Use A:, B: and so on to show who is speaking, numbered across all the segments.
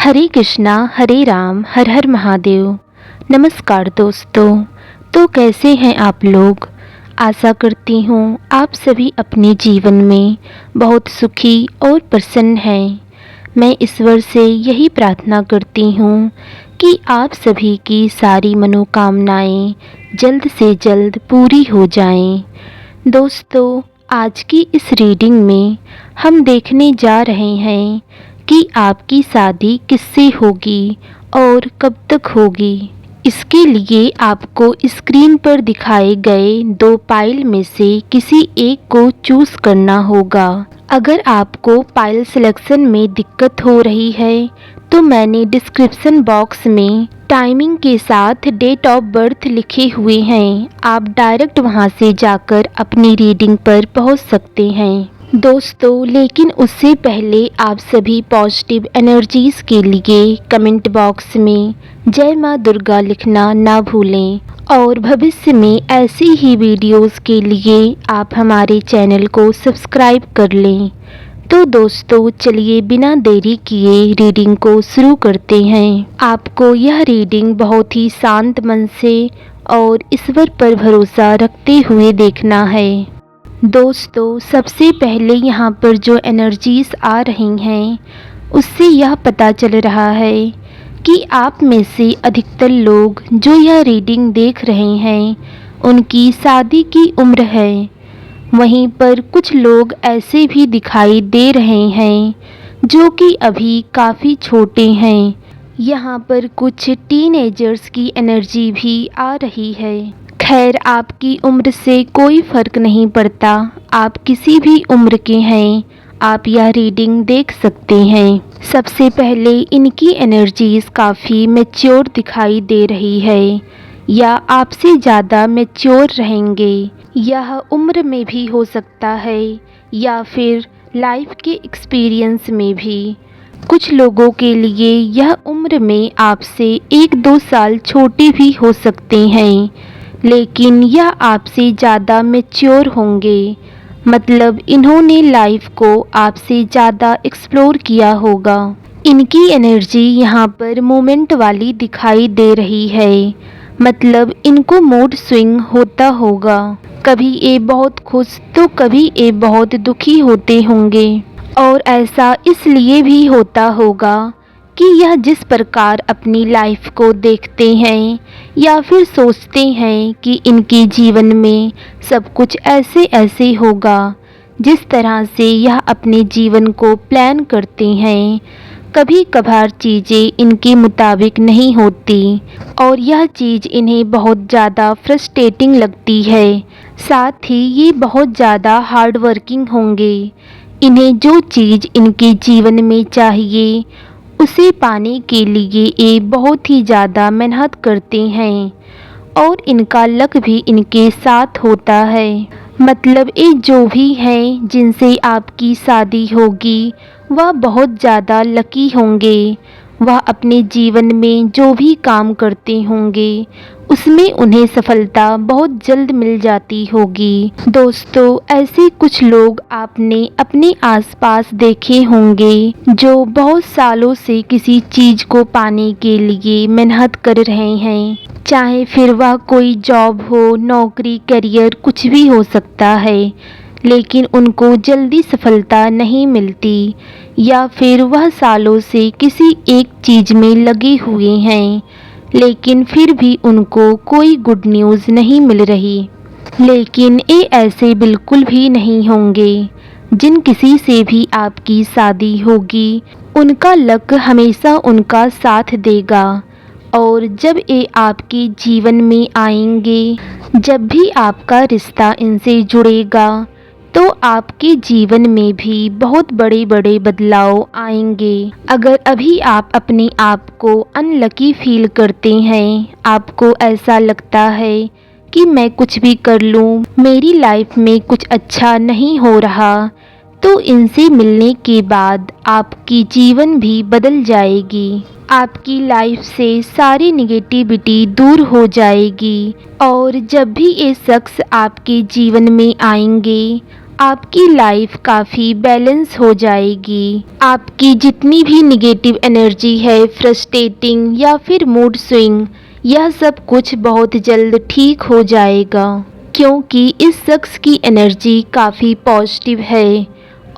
A: हरे कृष्णा हरे राम हर हर महादेव। नमस्कार दोस्तों। तो कैसे हैं आप लोग। आशा करती हूँ आप सभी अपने जीवन में बहुत सुखी और प्रसन्न हैं। मैं ईश्वर से यही प्रार्थना करती हूँ कि आप सभी की सारी मनोकामनाएं जल्द से जल्द पूरी हो जाएं। दोस्तों, आज की इस रीडिंग में हम देखने जा रहे हैं कि आपकी शादी किससे होगी और कब तक होगी। इसके लिए आपको स्क्रीन पर दिखाए गए दो पाइल में से किसी एक को चूज करना होगा। अगर आपको पाइल सिलेक्शन में दिक्कत हो रही है तो मैंने डिस्क्रिप्शन बॉक्स में टाइमिंग के साथ डेट ऑफ बर्थ लिखे हुए हैं, आप डायरेक्ट वहां से जाकर अपनी रीडिंग पर पहुंच सकते हैं। दोस्तों, लेकिन उससे पहले आप सभी पॉजिटिव एनर्जीज के लिए कमेंट बॉक्स में जय माँ दुर्गा लिखना ना भूलें और भविष्य में ऐसी ही वीडियोस के लिए आप हमारे चैनल को सब्सक्राइब कर लें। तो दोस्तों, चलिए बिना देरी किए रीडिंग को शुरू करते हैं। आपको यह रीडिंग बहुत ही शांत मन से और ईश्वर पर भरोसा रखते हुए देखना है। दोस्तों, सबसे पहले यहाँ पर जो एनर्जीज आ रही हैं उससे यह पता चल रहा है कि आप में से अधिकतर लोग जो यह रीडिंग देख रहे हैं उनकी शादी की उम्र है। वहीं पर कुछ लोग ऐसे भी दिखाई दे रहे हैं जो कि अभी काफ़ी छोटे हैं। यहाँ पर कुछ टीनेजर्स की एनर्जी भी आ रही है। खैर, आपकी उम्र से कोई फ़र्क नहीं पड़ता, आप किसी भी उम्र के हैं, आप यह रीडिंग देख सकते हैं। सबसे पहले इनकी एनर्जीज काफ़ी मैच्योर दिखाई दे रही है या आपसे ज़्यादा मैच्योर रहेंगे। यह उम्र में भी हो सकता है या फिर लाइफ के एक्सपीरियंस में भी। कुछ लोगों के लिए यह उम्र में आपसे 1-2 साल छोटे भी हो सकते हैं, लेकिन यह आपसे ज़्यादा मैच्योर होंगे। मतलब इन्होंने लाइफ को आपसे ज़्यादा एक्सप्लोर किया होगा। इनकी एनर्जी यहाँ पर मोमेंट वाली दिखाई दे रही है। मतलब इनको मूड स्विंग होता होगा, कभी ये बहुत खुश तो कभी ये बहुत दुखी होते होंगे। और ऐसा इसलिए भी होता होगा कि यह जिस प्रकार अपनी लाइफ को देखते हैं या फिर सोचते हैं कि इनके जीवन में सब कुछ ऐसे ऐसे होगा, जिस तरह से यह अपने जीवन को प्लान करते हैं, कभी कभार चीज़ें इनके मुताबिक नहीं होती और यह चीज़ इन्हें बहुत ज़्यादा फ्रस्ट्रेटिंग लगती है। साथ ही ये बहुत ज़्यादा हार्ड वर्किंग होंगे। इन्हें जो चीज़ इनके जीवन में चाहिए उसे पाने के लिए ये बहुत ही ज़्यादा मेहनत करते हैं और इनका लक भी इनके साथ होता है। मतलब ये जो भी हैं जिनसे आपकी शादी होगी वह बहुत ज़्यादा लकी होंगे। वह अपने जीवन में जो भी काम करते होंगे उसमें उन्हें सफलता बहुत जल्द मिल जाती होगी। दोस्तों, ऐसे कुछ लोग आपने अपने आसपास देखे होंगे जो बहुत सालों से किसी चीज़ को पाने के लिए मेहनत कर रहे हैं, चाहे फिर वह कोई जॉब हो, नौकरी, करियर, कुछ भी हो सकता है, लेकिन उनको जल्दी सफलता नहीं मिलती या फिर वह सालों से किसी एक चीज़ में लगे हुए हैं लेकिन फिर भी उनको कोई गुड न्यूज़ नहीं मिल रही। लेकिन ये ऐसे बिल्कुल भी नहीं होंगे। जिन किसी से भी आपकी शादी होगी उनका लक हमेशा उनका साथ देगा और जब ये आपके जीवन में आएंगे, जब भी आपका रिश्ता इनसे जुड़ेगा तो आपके जीवन में भी बहुत बड़े बड़े बदलाव आएंगे। अगर अभी आप अपने आप को अनलकी फील करते हैं, आपको ऐसा लगता है कि मैं कुछ भी कर लूँ, मेरी लाइफ में कुछ अच्छा नहीं हो रहा, तो इनसे मिलने के बाद आपकी जीवन भी बदल जाएगी। आपकी लाइफ से सारी निगेटिविटी दूर हो जाएगी और जब भी ये शख्स आपके जीवन में आएंगे आपकी लाइफ काफ़ी बैलेंस हो जाएगी। आपकी जितनी भी निगेटिव एनर्जी है, फ्रस्ट्रेटिंग या फिर मूड स्विंग, यह सब कुछ बहुत जल्द ठीक हो जाएगा, क्योंकि इस शख्स की एनर्जी काफ़ी पॉजिटिव है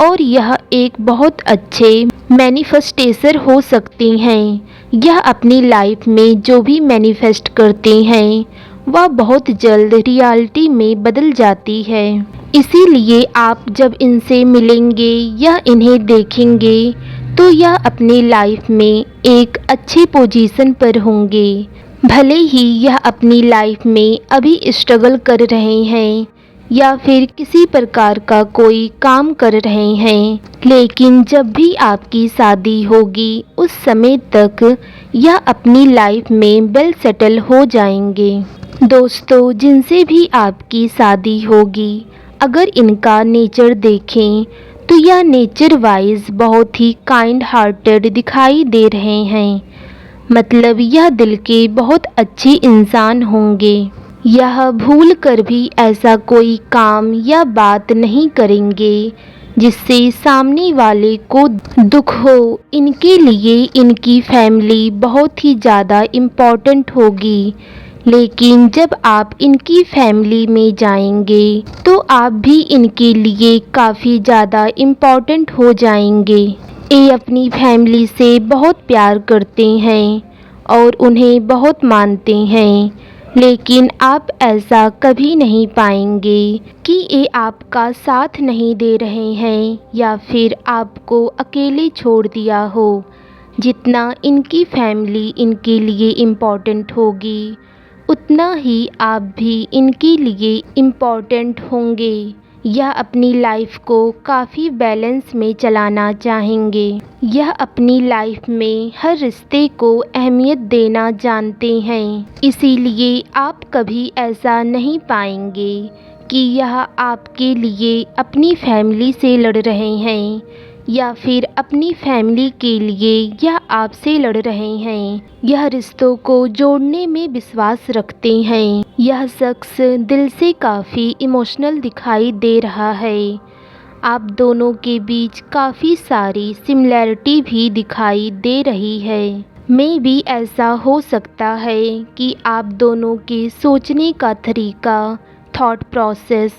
A: और यह एक बहुत अच्छे मैनिफेस्टेटर हो सकती हैं। यह अपनी लाइफ में जो भी मैनिफेस्ट करते हैं वह बहुत जल्द रियलिटी में बदल जाती है। इसीलिए आप जब इनसे मिलेंगे या इन्हें देखेंगे तो यह अपनी लाइफ में एक अच्छे पोजीशन पर होंगे। भले ही यह अपनी लाइफ में अभी स्ट्रगल कर रहे हैं या फिर किसी प्रकार का कोई काम कर रहे हैं, लेकिन जब भी आपकी शादी होगी उस समय तक यह अपनी लाइफ में वेल सेटल हो जाएंगे। दोस्तों, जिनसे भी आपकी शादी होगी, अगर इनका नेचर देखें तो यह नेचर वाइज बहुत ही काइंड हार्टेड दिखाई दे रहे हैं। मतलब यह दिल के बहुत अच्छे इंसान होंगे। यह भूल कर भी ऐसा कोई काम या बात नहीं करेंगे जिससे सामने वाले को दुख हो। इनके लिए इनकी फैमिली बहुत ही ज़्यादा इम्पोर्टेंट होगी, लेकिन जब आप इनकी फैमिली में जाएंगे तो आप भी इनके लिए काफ़ी ज़्यादा इम्पोर्टेंट हो जाएंगे। ये अपनी फैमिली से बहुत प्यार करते हैं और उन्हें बहुत मानते हैं, लेकिन आप ऐसा कभी नहीं पाएंगे कि ये आपका साथ नहीं दे रहे हैं या फिर आपको अकेले छोड़ दिया हो। जितना इनकी फैमिली इनके लिए इम्पोर्टेंट होगी, उतना ही आप भी इनके लिए इम्पोर्टेंट होंगे। यह अपनी लाइफ को काफ़ी बैलेंस में चलाना चाहेंगे। यह अपनी लाइफ में हर रिश्ते को अहमियत देना जानते हैं। इसीलिए आप कभी ऐसा नहीं पाएंगे कि यह आपके लिए अपनी फैमिली से लड़ रहे हैं या फिर अपनी फैमिली के लिए यह आपसे लड़ रहे हैं। यह रिश्तों को जोड़ने में विश्वास रखते हैं। यह शख्स दिल से काफ़ी इमोशनल दिखाई दे रहा है। आप दोनों के बीच काफ़ी सारी सिमिलैरिटी भी दिखाई दे रही है। मे भी ऐसा हो सकता है कि आप दोनों के सोचने का तरीका, थॉट प्रोसेस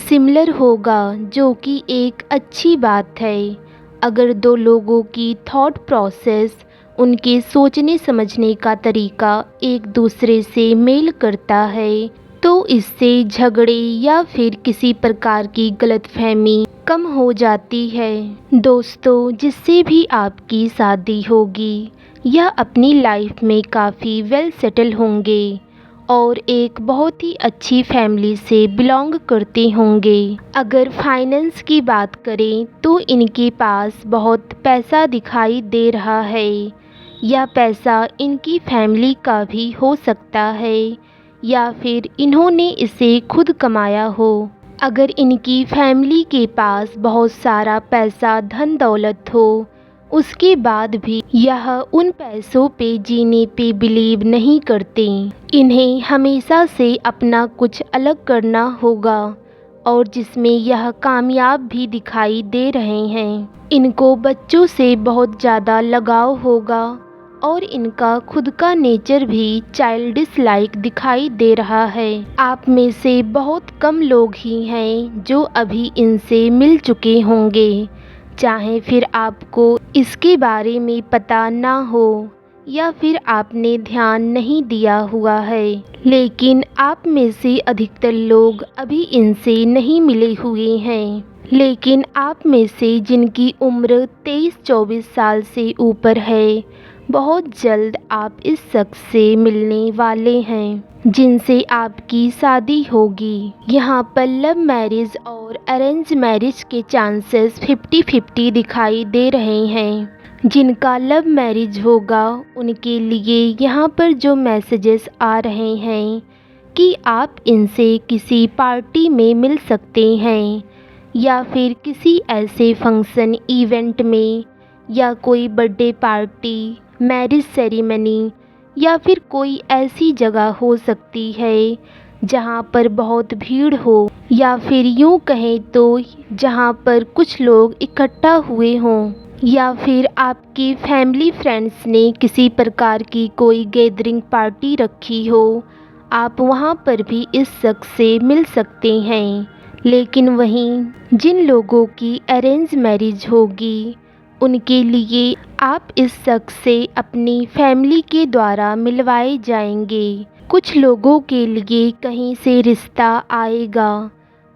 A: सिमिलर होगा, जो कि एक अच्छी बात है। अगर दो लोगों की थॉट प्रोसेस, उनके सोचने समझने का तरीका एक दूसरे से मेल करता है तो इससे झगड़े या फिर किसी प्रकार की गलतफहमी कम हो जाती है। दोस्तों, जिससे भी आपकी शादी होगी, यह अपनी लाइफ में काफ़ी वेल सेटल होंगे और एक बहुत ही अच्छी फैमिली से बिलोंग करते होंगे। अगर फाइनेंस की बात करें तो इनके पास बहुत पैसा दिखाई दे रहा है। यह पैसा इनकी फैमिली का भी हो सकता है या फिर इन्होंने इसे खुद कमाया हो। अगर इनकी फैमिली के पास बहुत सारा पैसा, धन दौलत हो, उसके बाद भी यह उन पैसों पे जीने पे बिलीव नहीं करते। इन्हें हमेशा से अपना कुछ अलग करना होगा और जिसमें यह कामयाब भी दिखाई दे रहे हैं। इनको बच्चों से बहुत ज़्यादा लगाव होगा और इनका खुद का नेचर भी चाइल्डिश लाइक दिखाई दे रहा है। आप में से बहुत कम लोग ही हैं जो अभी इनसे मिल चुके होंगे, चाहे फिर आपको इसके बारे में पता ना हो या फिर आपने ध्यान नहीं दिया हुआ है, लेकिन आप में से अधिकतर लोग अभी इनसे नहीं मिले हुए हैं। लेकिन आप में से जिनकी उम्र 23-24 साल से ऊपर है, बहुत जल्द आप इस शख्स से मिलने वाले हैं जिनसे आपकी शादी होगी। यहाँ पर लव मैरिज और अरेंज मैरिज के चांसेस 50-50 दिखाई दे रहे हैं। जिनका लव मैरिज होगा उनके लिए यहाँ पर जो मैसेजेस आ रहे हैं कि आप इनसे किसी पार्टी में मिल सकते हैं या फिर किसी ऐसे फंक्शन, इवेंट में, या कोई बर्थडे पार्टी, मैरिज सेरेमनी या फिर कोई ऐसी जगह हो सकती है जहाँ पर बहुत भीड़ हो, या फिर यूँ कहें तो जहाँ पर कुछ लोग इकट्ठा हुए हों, या फिर आपके फैमिली फ्रेंड्स ने किसी प्रकार की कोई गैदरिंग पार्टी रखी हो, आप वहाँ पर भी इस शख्स से मिल सकते हैं। लेकिन वहीं जिन लोगों की अरेंज मैरिज होगी, उनके लिए आप इस शख्स से अपनी फैमिली के द्वारा मिलवाए जाएंगे। कुछ लोगों के लिए कहीं से रिश्ता आएगा,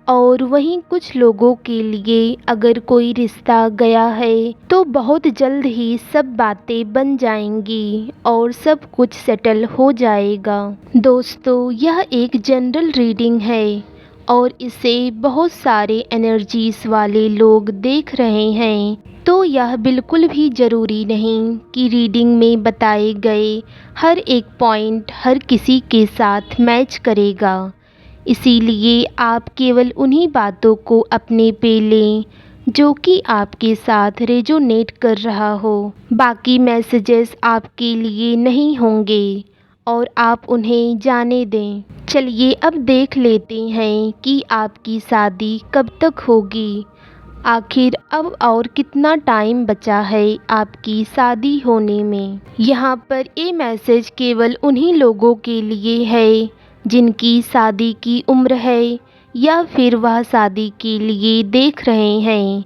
A: और वहीं कुछ लोगों के लिए अगर कोई रिश्ता गया है तो बहुत जल्द ही सब बातें बन जाएंगी और सब कुछ सेटल हो जाएगा। दोस्तों, यह एक जनरल रीडिंग है और इसे बहुत सारे एनर्जीज वाले लोग देख रहे हैं, तो यह बिल्कुल भी ज़रूरी नहीं कि रीडिंग में बताए गए हर एक पॉइंट हर किसी के साथ मैच करेगा। इसीलिए आप केवल उन्हीं बातों को अपने पे लें जो कि आपके साथ रेजोनेट कर रहा हो। बाकी मैसेजेस आपके लिए नहीं होंगे और आप उन्हें जाने दें। चलिए अब देख लेते हैं कि आपकी शादी कब तक होगी। आखिर अब और कितना टाइम बचा है आपकी शादी होने में। यहाँ पर ये मैसेज केवल उन्हीं लोगों के लिए है जिनकी शादी की उम्र है या फिर वह शादी के लिए देख रहे हैं।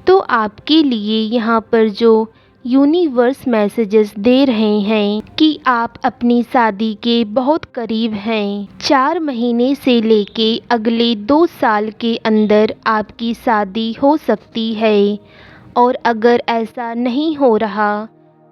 A: तो आपके लिए यहाँ पर जो यूनिवर्स मैसेजेस दे रहे हैं कि आप अपनी शादी के बहुत करीब हैं। 4 महीने से लेके अगले 2 साल के अंदर आपकी शादी हो सकती है, और अगर ऐसा नहीं हो रहा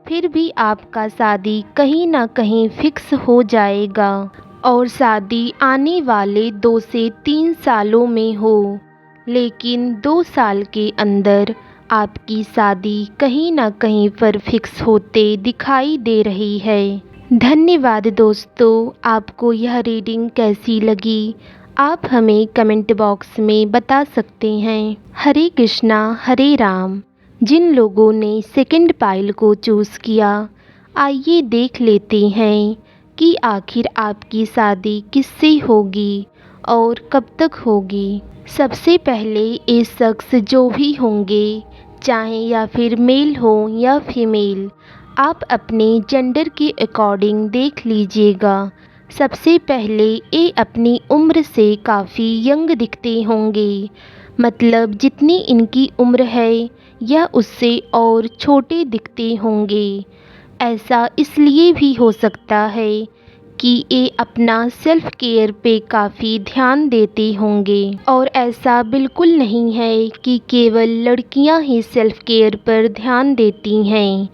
A: फिर भी आपका शादी कहीं ना कहीं फिक्स हो जाएगा, और शादी आने वाले 2 से 3 सालों में हो। लेकिन 2 साल के अंदर आपकी शादी कहीं ना कहीं पर फिक्स होते दिखाई दे रही है। धन्यवाद दोस्तों, आपको यह रीडिंग कैसी लगी आप हमें कमेंट बॉक्स में बता सकते हैं। हरे कृष्णा हरे राम। जिन लोगों ने सेकंड पाइल को चूज़ किया, आइए देख लेते हैं कि आखिर आपकी शादी किससे होगी और कब तक होगी। सबसे पहले ये शख्स जो भी होंगे, चाहे या फिर मेल हो या फीमेल, आप अपने जेंडर के अकॉर्डिंग देख लीजिएगा। सबसे पहले ये अपनी उम्र से काफ़ी यंग दिखते होंगे, मतलब जितनी इनकी उम्र है या उससे और छोटे दिखते होंगे। ऐसा इसलिए भी हो सकता है कि ये अपना सेल्फ केयर पे काफ़ी ध्यान देते होंगे, और ऐसा बिल्कुल नहीं है कि केवल लड़कियां ही सेल्फ केयर पर ध्यान देती हैं,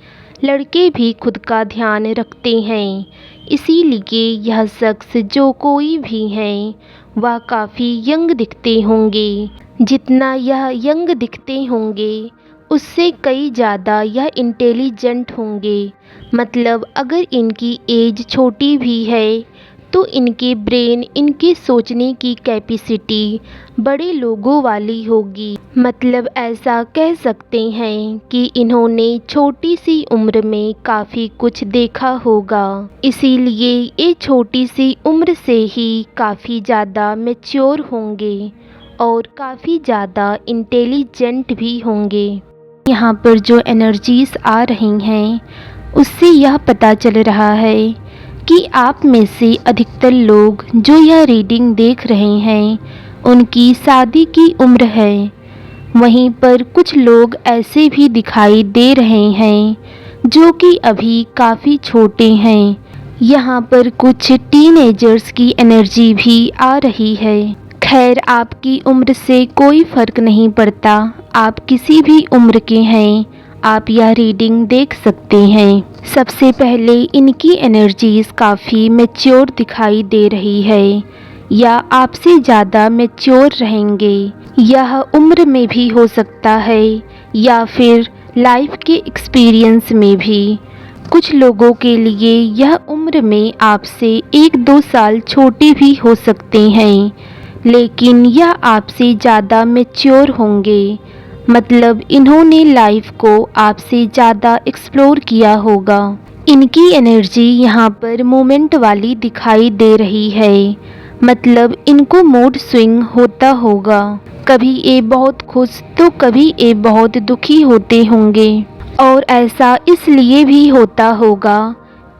A: लड़के भी खुद का ध्यान रखते हैं। इसीलिए यह शख्स जो कोई भी हैं वह काफ़ी यंग दिखते होंगे। जितना यह यंग दिखते होंगे उससे कई ज़्यादा यह इंटेलिजेंट होंगे। मतलब अगर इनकी एज छोटी भी है तो इनके ब्रेन, इनके सोचने की कैपेसिटी बड़े लोगों वाली होगी। मतलब ऐसा कह सकते हैं कि इन्होंने छोटी सी उम्र में काफ़ी कुछ देखा होगा, इसीलिए ये छोटी सी उम्र से ही काफ़ी ज़्यादा मैच्योर होंगे और काफ़ी ज़्यादा इंटेलिजेंट भी होंगे। यहाँ पर जो एनर्जीज आ रही हैं उससे यह पता चल रहा है कि आप में से अधिकतर लोग जो यह रीडिंग देख रहे हैं उनकी शादी की उम्र है। वहीं पर कुछ लोग ऐसे भी दिखाई दे रहे हैं जो कि अभी काफ़ी छोटे हैं। यहाँ पर कुछ टीनेजर्स की एनर्जी भी आ रही है। खैर, आपकी उम्र से कोई फ़र्क नहीं पड़ता, आप किसी भी उम्र के हैं, आप यह रीडिंग देख सकते हैं। सबसे पहले इनकी एनर्जीज़ काफ़ी मैच्योर दिखाई दे रही है, या आपसे ज़्यादा मैच्योर रहेंगे। यह उम्र में भी हो सकता है या फिर लाइफ के एक्सपीरियंस में भी। कुछ लोगों के लिए यह उम्र में आपसे 1-2 साल छोटे भी हो सकते हैं, लेकिन यह आपसे ज़्यादा मैच्योर होंगे। मतलब इन्होंने लाइफ को आपसे ज़्यादा एक्सप्लोर किया होगा। इनकी एनर्जी यहाँ पर मोमेंट वाली दिखाई दे रही है। मतलब इनको मूड स्विंग होता होगा। कभी ये बहुत खुश तो कभी ये बहुत दुखी होते होंगे। और ऐसा इसलिए भी होता होगा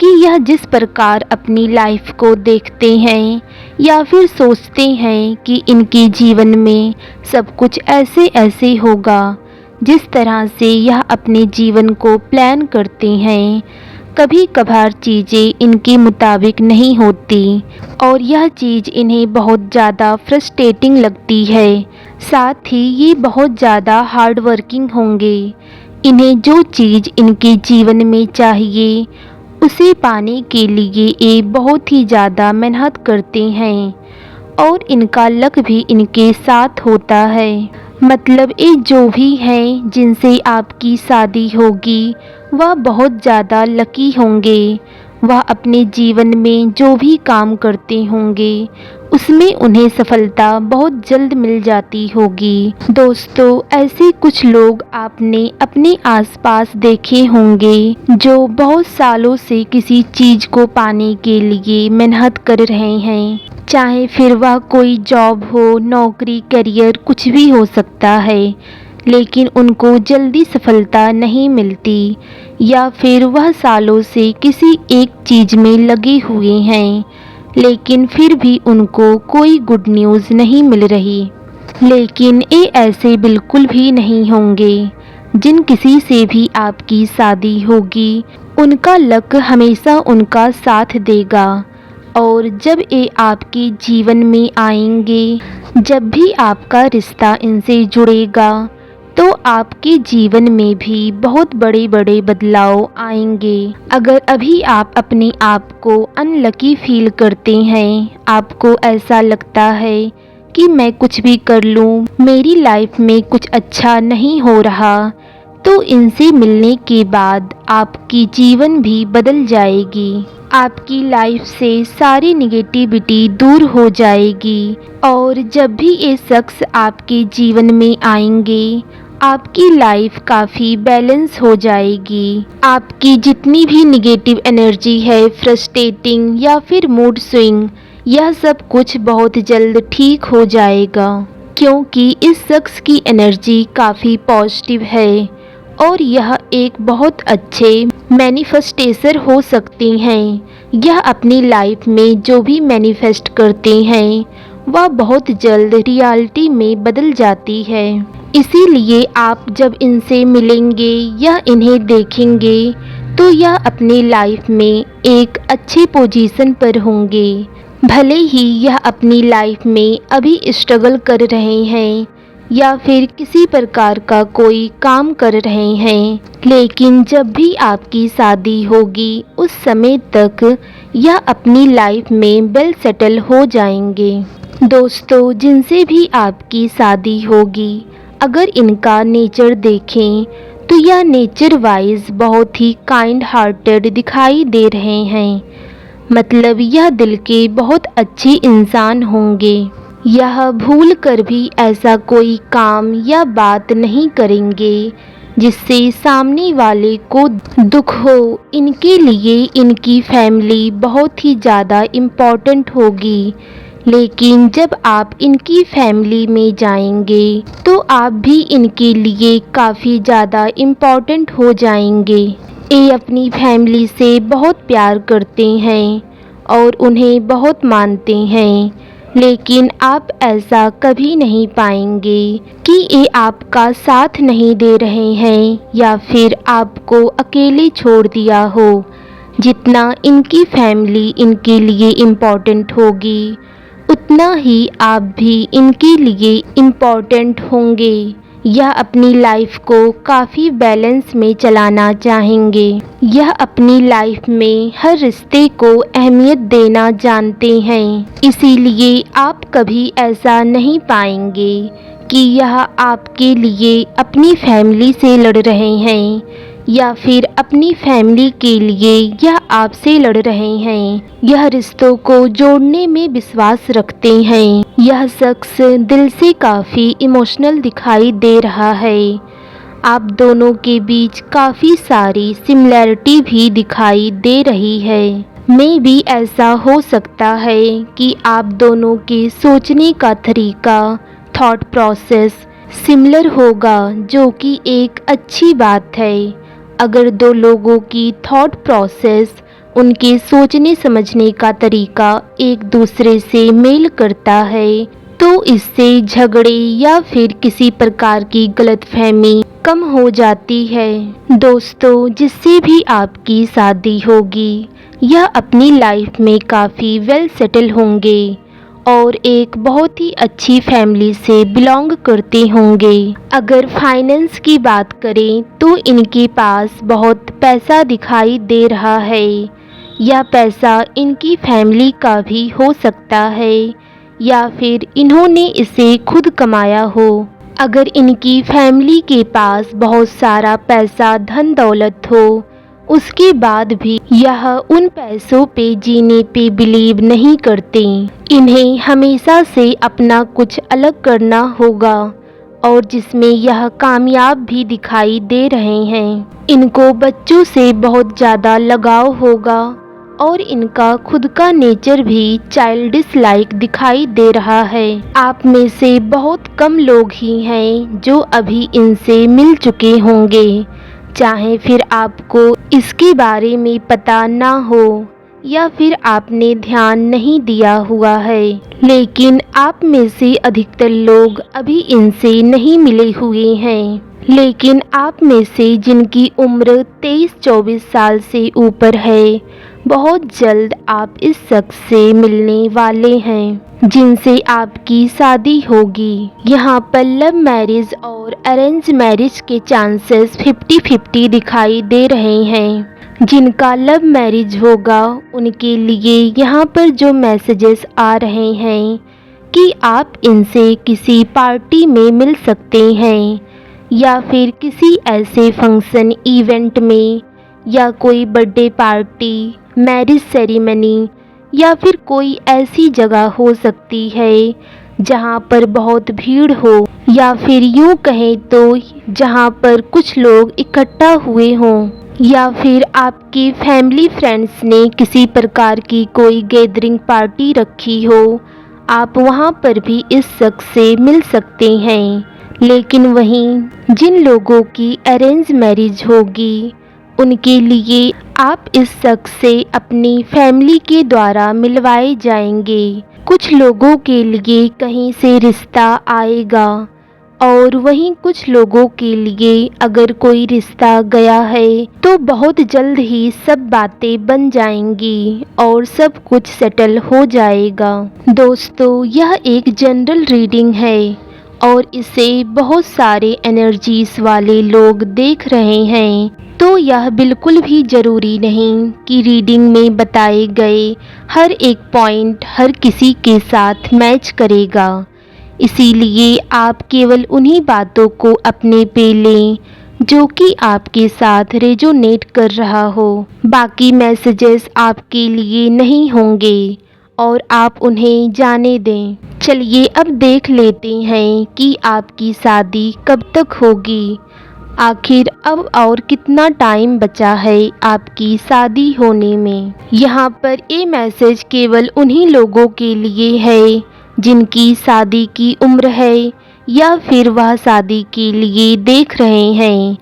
A: कि यह जिस प्रकार अपनी लाइफ को देखते हैं या फिर सोचते हैं कि इनके जीवन में सब कुछ ऐसे ऐसे होगा, जिस तरह से यह अपने जीवन को प्लान करते हैं, कभी कभार चीज़ें इनके मुताबिक नहीं होती और यह चीज़ इन्हें बहुत ज़्यादा फ्रस्ट्रेटिंग लगती है। साथ ही ये बहुत ज़्यादा हार्ड वर्किंग होंगे। इन्हें जो चीज़ इनके जीवन में चाहिए उसे पाने के लिए ये बहुत ही ज़्यादा मेहनत करते हैं और इनका लक भी इनके साथ होता है। मतलब ये जो भी हैं जिनसे आपकी शादी होगी वह बहुत ज़्यादा लकी होंगे। वह अपने जीवन में जो भी काम करते होंगे उसमें उन्हें सफलता बहुत जल्द मिल जाती होगी। दोस्तों, ऐसे कुछ लोग आपने अपने आसपास देखे होंगे जो बहुत सालों से किसी चीज़ को पाने के लिए मेहनत कर रहे हैं, चाहे फिर वह कोई जॉब हो, नौकरी, करियर, कुछ भी हो सकता है, लेकिन उनको जल्दी सफलता नहीं मिलती या फिर वह सालों से किसी एक चीज़ में लगे हुए हैं लेकिन फिर भी उनको कोई गुड न्यूज़ नहीं मिल रही। लेकिन ये ऐसे बिल्कुल भी नहीं होंगे। जिन किसी से भी आपकी शादी होगी उनका लक हमेशा उनका साथ देगा और जब ये आपके जीवन में आएंगे, जब भी आपका रिश्ता इनसे जुड़ेगा तो आपके जीवन में भी बहुत बड़े बड़े बदलाव आएंगे। अगर अभी आप अपने आप को अनलकी फील करते हैं, आपको ऐसा लगता है कि मैं कुछ भी कर लूँ, मेरी लाइफ में कुछ अच्छा नहीं हो रहा, तो इनसे मिलने के बाद आपकी जीवन भी बदल जाएगी। आपकी लाइफ से सारी निगेटिविटी दूर हो जाएगी और जब भी ये शख्स आपके जीवन में आएंगे आपकी लाइफ काफ़ी बैलेंस हो जाएगी। आपकी जितनी भी निगेटिव एनर्जी है, फ्रस्ट्रेटिंग या फिर मूड स्विंग, यह सब कुछ बहुत जल्द ठीक हो जाएगा क्योंकि इस शख्स की एनर्जी काफ़ी पॉजिटिव है और यह एक बहुत अच्छे मैनिफेस्टेटर हो सकते हैं। यह अपनी लाइफ में जो भी मैनिफेस्ट करते हैं वह बहुत जल्द रियलिटी में बदल जाती है। इसीलिए आप जब इनसे मिलेंगे या इन्हें देखेंगे तो यह अपनी लाइफ में एक अच्छे पोजीशन पर होंगे। भले ही यह अपनी लाइफ में अभी स्ट्रगल कर रहे हैं या फिर किसी प्रकार का कोई काम कर रहे हैं, लेकिन जब भी आपकी शादी होगी उस समय तक यह अपनी लाइफ में वेल सेटल हो जाएंगे। दोस्तों, जिनसे भी आपकी शादी होगी अगर इनका नेचर देखें तो यह नेचर वाइज बहुत ही काइंड हार्टेड दिखाई दे रहे हैं। मतलब यह दिल के बहुत अच्छे इंसान होंगे। यह भूल कर भी ऐसा कोई काम या बात नहीं करेंगे जिससे सामने वाले को दुख हो। इनके लिए इनकी फैमिली बहुत ही ज़्यादा इम्पोर्टेंट होगी, लेकिन जब आप इनकी फैमिली में जाएंगे तो आप भी इनके लिए काफ़ी ज़्यादा इम्पोर्टेंट हो जाएंगे। ये अपनी फैमिली से बहुत प्यार करते हैं और उन्हें बहुत मानते हैं, लेकिन आप ऐसा कभी नहीं पाएंगे कि ये आपका साथ नहीं दे रहे हैं या फिर आपको अकेले छोड़ दिया हो। जितना इनकी फैमिली इनके लिए इम्पोर्टेंट होगी उतना ही आप भी इनके लिए इम्पोर्टेंट होंगे। यह अपनी लाइफ को काफ़ी बैलेंस में चलाना चाहेंगे। यह अपनी लाइफ में हर रिश्ते को अहमियत देना जानते हैं। इसीलिए आप कभी ऐसा नहीं पाएंगे कि यह आपके लिए अपनी फैमिली से लड़ रहे हैं या फिर अपनी फैमिली के लिए यह आपसे लड़ रहे हैं। यह रिश्तों को जोड़ने में विश्वास रखते हैं। यह शख्स दिल से काफ़ी इमोशनल दिखाई दे रहा है। आप दोनों के बीच काफ़ी सारी सिमिलैरिटी भी दिखाई दे रही है। में भी ऐसा हो सकता है कि आप दोनों के सोचने का तरीका, थॉट प्रोसेस सिमिलर होगा, जो कि एक अच्छी बात है। अगर दो लोगों की थॉट प्रोसेस, उनके सोचने समझने का तरीका एक दूसरे से मेल करता है, तो इससे झगड़े या फिर किसी प्रकार की गलतफहमी कम हो जाती है। दोस्तों, जिससे भी आपकी शादी होगी, यह अपनी लाइफ में काफ़ी वेल सेटल होंगे और एक बहुत ही अच्छी फैमिली से बिलोंग करते होंगे। अगर फाइनेंस की बात करें तो इनके पास बहुत पैसा दिखाई दे रहा है, या पैसा इनकी फैमिली का भी हो सकता है, या फिर इन्होंने इसे खुद कमाया हो। अगर इनकी फैमिली के पास बहुत सारा पैसा, धन दौलत हो, उसके बाद भी यह उन पैसों पे जीने पे बिलीव नहीं करते। इन्हें हमेशा से अपना कुछ अलग करना होगा, और जिसमें यह कामयाब भी दिखाई दे रहे हैं। इनको बच्चों से बहुत ज़्यादा लगाव होगा, और इनका खुद का नेचर भी चाइल्डिश लाइक दिखाई दे रहा है। आप में से बहुत कम लोग ही हैं जो अभी इनसे मिल चुके होंगे, चाहे फिर आपको इसके बारे में पता ना हो या फिर आपने ध्यान नहीं दिया हुआ है। लेकिन आप में से अधिकतर लोग अभी इनसे नहीं मिले हुए हैं। लेकिन आप में से जिनकी उम्र 23-24 साल से ऊपर है, बहुत जल्द आप इस शख्स से मिलने वाले हैं जिनसे आपकी शादी होगी। यहाँ पर लव मैरिज और अरेंज मैरिज के चांसेस 50-50 दिखाई दे रहे हैं। जिनका लव मैरिज होगा, उनके लिए यहाँ पर जो मैसेजेस आ रहे हैं कि आप इनसे किसी पार्टी में मिल सकते हैं, या फिर किसी ऐसे फंक्शन इवेंट में, या कोई बर्थडे पार्टी, मैरिज सेरेमनी, या फिर कोई ऐसी जगह हो सकती है जहाँ पर बहुत भीड़ हो, या फिर यूँ कहें तो जहाँ पर कुछ लोग इकट्ठा हुए हों, या फिर आपके फैमिली फ्रेंड्स ने किसी प्रकार की कोई गैदरिंग पार्टी रखी हो, आप वहाँ पर भी इस शख्स से मिल सकते हैं। लेकिन वहीं जिन लोगों की अरेंज मैरिज होगी, उनके लिए आप इस शख्स से अपनी फैमिली के द्वारा मिलवाए जाएंगे। कुछ लोगों के लिए कहीं से रिश्ता आएगा, और वहीं कुछ लोगों के लिए अगर कोई रिश्ता गया है तो बहुत जल्द ही सब बातें बन जाएंगी और सब कुछ सेटल हो जाएगा। दोस्तों, यह एक जनरल रीडिंग है और इसे बहुत सारे एनर्जीज वाले लोग देख रहे हैं, तो यह बिल्कुल भी ज़रूरी नहीं कि रीडिंग में बताए गए हर एक पॉइंट हर किसी के साथ मैच करेगा। इसीलिए आप केवल उन्हीं बातों को अपने पे लें जो कि आपके साथ रेजोनेट कर रहा हो। बाकी मैसेजेस आपके लिए नहीं होंगे और आप उन्हें जाने दें। चलिए अब देख लेते हैं कि आपकी शादी कब तक होगी। आखिर अब और कितना टाइम बचा है आपकी शादी होने में। यहाँ पर ये मैसेज केवल उन्हीं लोगों के लिए है जिनकी शादी की उम्र है, या फिर वह शादी के लिए देख रहे हैं।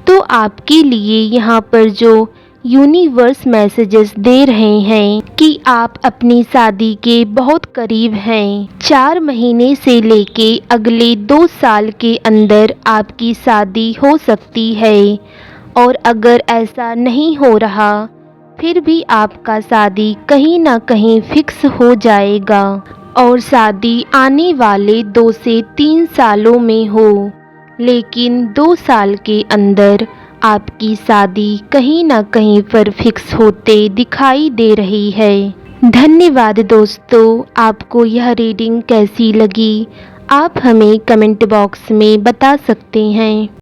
A: तो आपके लिए यहाँ पर जो यूनिवर्स मैसेजेस दे रहे हैं कि आप अपनी शादी के बहुत करीब हैं। 4 महीने से लेके अगले 2 साल के अंदर आपकी शादी हो सकती है, और अगर ऐसा नहीं हो रहा फिर भी आपका शादी कहीं ना कहीं फिक्स हो जाएगा, और शादी आने वाले 2 से 3 सालों में हो। लेकिन 2 साल के अंदर आपकी शादी कहीं ना कहीं पर फिक्स होते दिखाई दे रही है। धन्यवाद दोस्तों, आपको यह रीडिंग कैसी लगी आप हमें कमेंट बॉक्स में बता सकते हैं।